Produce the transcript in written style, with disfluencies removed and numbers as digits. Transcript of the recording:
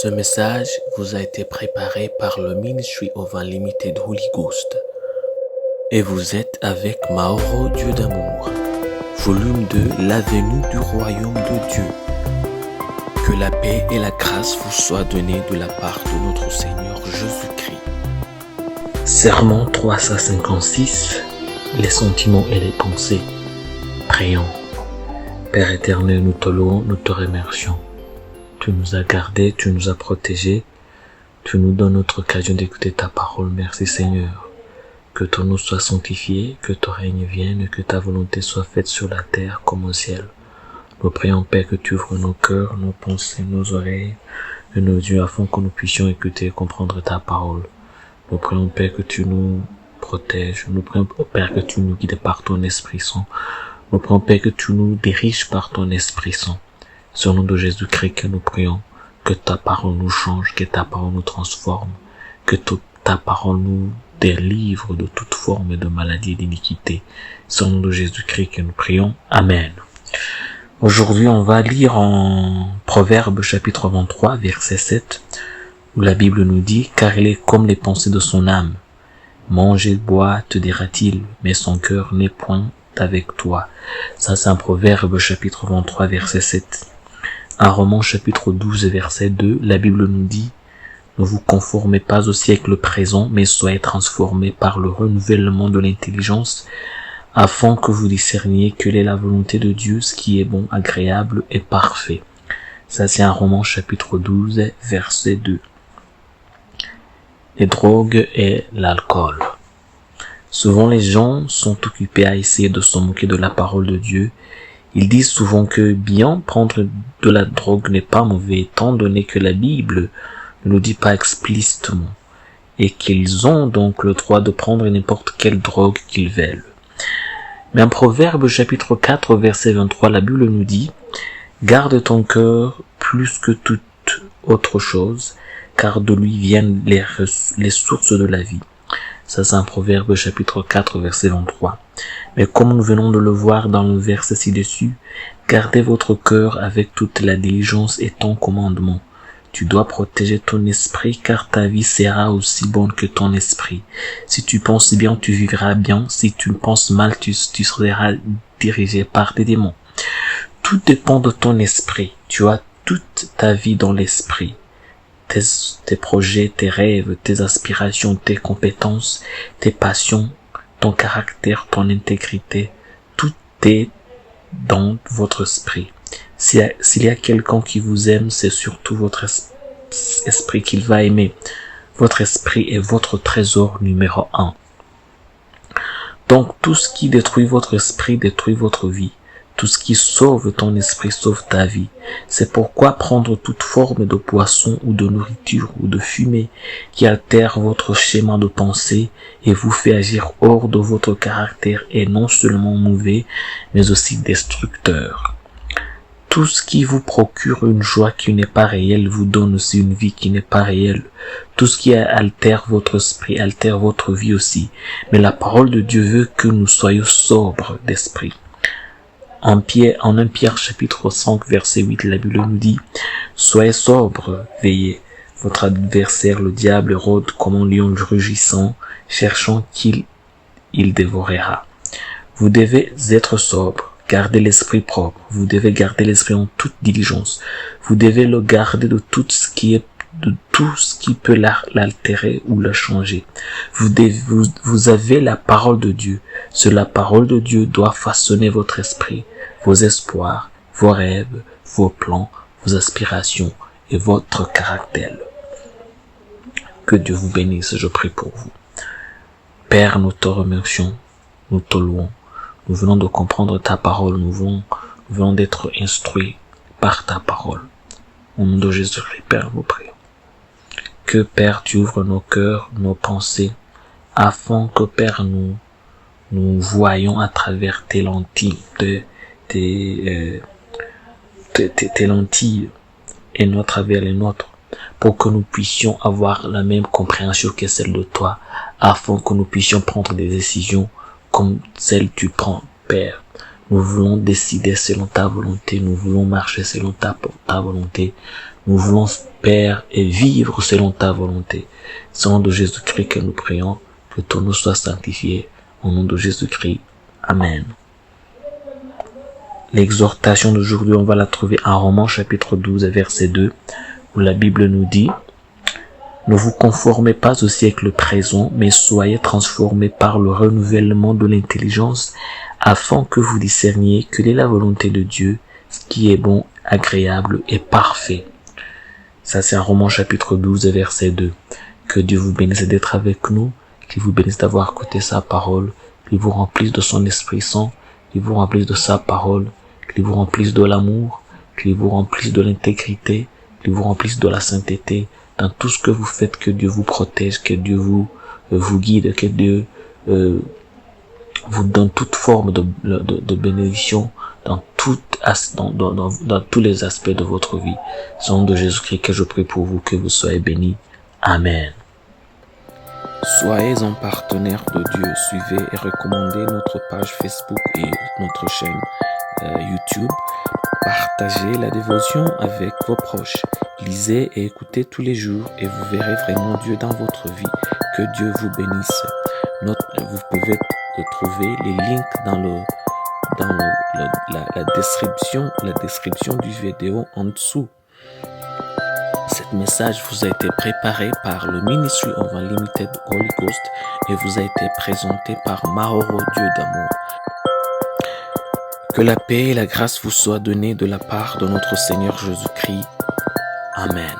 Ce message vous a été préparé par le Ministry of Unlimited Holy Ghost. Et vous êtes avec Mauro Dieu d'amour, volume 2, l'avenue du royaume de Dieu. Que la paix et la grâce vous soient données de la part de notre Seigneur Jésus-Christ. Sermon 356, les sentiments et les pensées. Prions. Père éternel, nous te louons, nous te remercions. Tu nous as gardés, tu nous as protégés, tu nous donnes notre occasion d'écouter ta parole. Merci Seigneur. Que ton nom soit sanctifié, que ton règne vienne et que ta volonté soit faite sur la terre comme au ciel. Nous prions Père que tu ouvres nos cœurs, nos pensées, nos oreilles et nos yeux afin que nous puissions écouter et comprendre ta parole. Nous prions Père que tu nous protèges, nous prions Père que tu nous guides par ton Esprit Saint. Nous prions Père que tu nous diriges par ton Esprit Saint. Sur le nom de Jésus-Christ que nous prions, que ta parole nous change, que ta parole nous transforme, que ta parole nous délivre de toute forme de maladie et d'iniquité. Sur le nom de Jésus-Christ que nous prions. Amen. Aujourd'hui, on va lire en Proverbes chapitre 23, verset 7, où la Bible nous dit « Car il est comme les pensées de son âme. Mange et bois, te dira-t-il, mais son cœur n'est point avec toi. » Ça, c'est un Proverbe chapitre 23, verset 7. Un Romains chapitre 12, verset 2, la Bible nous dit « Ne vous conformez pas au siècle présent, mais soyez transformés par le renouvellement de l'intelligence, afin que vous discerniez quelle est la volonté de Dieu, ce qui est bon, agréable et parfait. » Ça, c'est un Romains chapitre 12, verset 2. Les drogues et l'alcool. Souvent, les gens sont occupés à essayer de se moquer de la parole de Dieu. Ils disent souvent que bien prendre de la drogue n'est pas mauvais, étant donné que la Bible ne le dit pas explicitement, et qu'ils ont donc le droit de prendre n'importe quelle drogue qu'ils veulent. Mais en Proverbe chapitre 4, verset 23, la Bible nous dit « Garde ton cœur plus que toute autre chose, car de lui viennent les sources de la vie. » Ça, c'est un Proverbe chapitre 4, verset 23. Mais comme nous venons de le voir dans le verset ci-dessus, gardez votre cœur avec toute la diligence et ton commandement. Tu dois protéger ton esprit, car ta vie sera aussi bonne que ton esprit. Si tu penses bien, tu vivras bien. Si tu penses mal, tu seras dirigé par des démons. Tout dépend de ton esprit. Tu as toute ta vie dans l'esprit. Tes projets, tes rêves, tes aspirations, tes compétences, tes passions, ton caractère, ton intégrité, tout est dans votre esprit. S'il y a quelqu'un qui vous aime, c'est surtout votre esprit qu'il va aimer. Votre esprit est votre trésor numéro 1. Donc tout ce qui détruit votre esprit détruit votre vie. Tout ce qui sauve ton esprit sauve ta vie. C'est pourquoi prendre toute forme de poisson ou de nourriture ou de fumée qui altère votre schéma de pensée et vous fait agir hors de votre caractère est non seulement mauvais, mais aussi destructeur. Tout ce qui vous procure une joie qui n'est pas réelle vous donne aussi une vie qui n'est pas réelle. Tout ce qui altère votre esprit altère votre vie aussi. Mais la parole de Dieu veut que nous soyons sobres d'esprit. En 1 Pierre chapitre 5 verset 8, la Bible nous dit « Soyez sobres, veillez. Votre adversaire, le diable, rôde comme un lion rugissant, cherchant qui il dévorera. » Vous devez être sobre, garder l'esprit propre. Vous devez garder l'esprit en toute diligence. Vous devez le garder de tout ce qui peut l'altérer ou le changer. Vous avez la parole de Dieu. Sur la parole de Dieu doit façonner votre esprit, vos espoirs, vos rêves, vos plans, vos aspirations et votre caractère. Que Dieu vous bénisse, je prie pour vous. Père, nous te remercions, nous te louons. Nous venons de comprendre ta parole, nous venons d'être instruits par ta parole. Au nom de Jésus-Christ, Père, nous prions. Que Père, tu ouvres nos cœurs, nos pensées, afin que Père, nous voyons à travers tes lentilles, tes lentilles et non à travers les nôtres, pour que nous puissions avoir la même compréhension que celle de toi, afin que nous puissions prendre des décisions comme celles que tu prends, Père. Nous voulons décider selon ta volonté. Nous voulons marcher selon ta volonté. Nous voulons, Père, et vivre selon ta volonté. C'est au nom de Jésus-Christ que nous prions, que ton nom soit sanctifié. Au nom de Jésus-Christ. Amen. L'exhortation d'aujourd'hui, on va la trouver en Romains chapitre 12, verset 2, où la Bible nous dit: ne vous conformez pas au siècle présent, mais soyez transformés par le renouvellement de l'intelligence, afin que vous discerniez quelle est la volonté de Dieu, ce qui est bon, agréable et parfait. Ça, c'est en Romains chapitre 12, verset 2. Que Dieu vous bénisse d'être avec nous, qu'il vous bénisse d'avoir écouté sa parole, qu'il vous remplisse de son Esprit Saint, qu'il vous remplisse de sa parole, qu'il vous remplisse de l'amour, qu'il vous remplisse de l'intégrité, qu'il vous remplisse de la sainteté. Dans tout ce que vous faites, que Dieu vous protège, que Dieu vous guide, que Dieu vous donne toute forme de bénédiction dans tous les aspects de votre vie. C'est au nom de Jésus-Christ que je prie pour vous, que vous soyez bénis. Amen. Soyez un partenaire de Dieu. Suivez et recommandez notre page Facebook et notre chaîne YouTube. Partagez la dévotion avec vos proches. Lisez et écoutez tous les jours et vous verrez vraiment Dieu dans votre vie. Que Dieu vous bénisse. Vous pouvez trouver les links dans la description du vidéo en dessous. Cet message vous a été préparé par le Ministry of Unlimited Holy Ghost et vous a été présenté par Mahoro Dieu d'amour. Que la paix et la grâce vous soient données de la part de notre Seigneur Jésus-Christ. Amen.